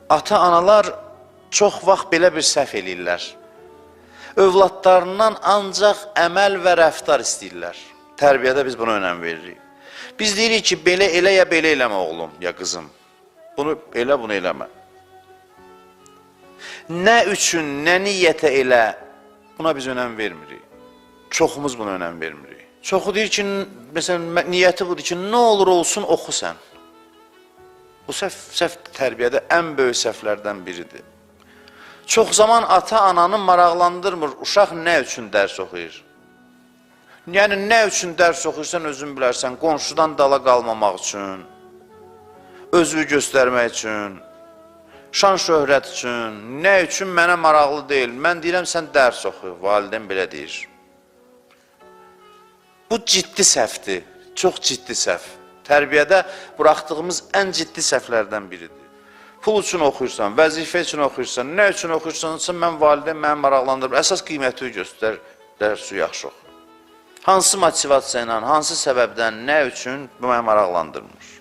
Ata-analar çox vaxt belə bir səhv eləyirlər. Övladlarından ancaq əməl və rəftar istəyirlər. Tərbiyədə biz buna önəm veririk. Biz deyirik ki, belə elə ya belə eləmə oğlum, ya qızım. Bunu elə, bunu eləmə. Nə üçün, nə niyyətə elə, buna biz önəm vermirik. Çoxumuz buna önəm vermirik. Çoxu deyir ki, məsələn, niyyəti budur ki, nə olur olsun, oxu sən. Bu səhv tərbiyədə ən böyük səhvlərdən biridir. Çox zaman ata-ananı maraqlandırmır, uşaq nə üçün dərs oxuyur. Yəni, nə üçün dərs oxuyursan özün bilərsən, qonşudan dala qalmamaq üçün, özünü göstərmək üçün, şan şöhrət üçün, nə üçün mənə maraqlı deyil. Mən deyirəm, sən dərs oxu, valideyn belə deyir. Bu ciddi səhvdir, çox ciddi səhv. Tərbiyədə buraxdığımız ən ciddi səhvlərdən biridir. Pul üçün oxuyursan, vəzifə üçün oxuyursan, nə üçün oxuyursansa, mən valideyn mənə maraqlandırır. Əsas qiyməti göstər, dərsi yaxşı oxu. Hansı motivasiya ilə, hansı səbəbdən, nə üçün bu mənə maraqlandırmır.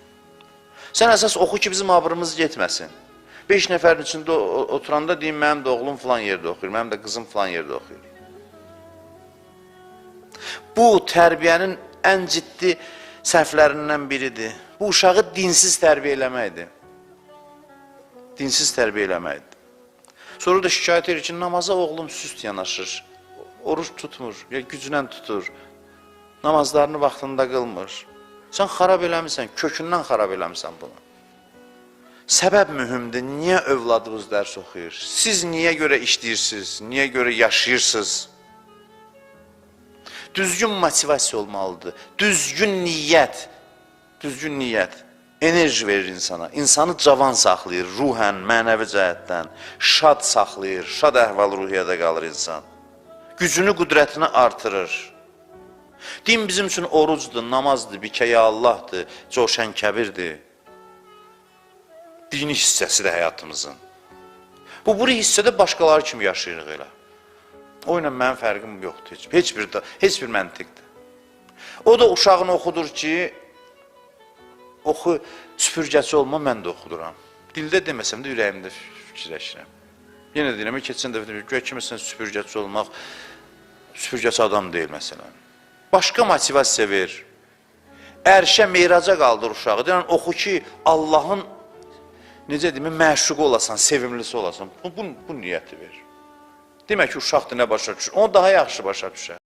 Sən əsas oxu ki, bizim abrımız getməsin. 5 nəfərin içində oturanda deyim, mənim də oğlum filan yerdə oxuyur, mənim də qızım filan yerdə oxuyur. Bu, tərbiyənin ən ciddi səhvlərindən biridir. Bu, uşağı dinsiz tərbiyə eləməkdir. Dinsiz tərbiyə eləməkdir. Sonra da şikayət edir ki, namaza oğlum süst yanaşır, oruç tutmur, ya gücünə tutur, namazlarını vaxtında qılmır. Sən xarab eləmirsən, kökündən xarab eləmirsən bunu. Səbəb mühümdür, niyə övladınız dərs oxuyur? Siz niyə görə işləyirsiniz, niyə görə yaşayırsınız? Düzgün motivasiya olmalıdır, düzgün niyyət, enerji verir insana, insanı cavan saxlayır, ruhən, mənəvi cəhətdən, şad saxlayır, şad əhval-ruhiyyədə qalır insan. Gücünü, qüdrətini artırır. Din bizim üçün orucdur, namazdır, bikəyə Allahdır, coşən kəbirdir. Dini hissəsidir həyatımızın. Bu hissədə başqaları kimi yaşayırıq elə. O ilə mənim fərqim yoxdur, heç bir məntiqdir. O da uşağını oxudur ki, oxu süpürgəsi olma, mən də oxuduram. Dildə deməsəm də ürəyimdə fikirləşirəm. Yenə deyirəm, keçən dəfə göy kimisən süpürgəsi olmaq, süpürgəsi adam deyil məsələn. Başqa motivasiya ver. Ərşə, meyraca qaldır uşağı. Deyən, oxu ki, Allahın, necə deyim, məşuqu olasan, sevimlisi olasan. Bu niyyəti ver. Demək ki, uşaqdır, nə başa düşür? Onu daha yaxşı başa düşər.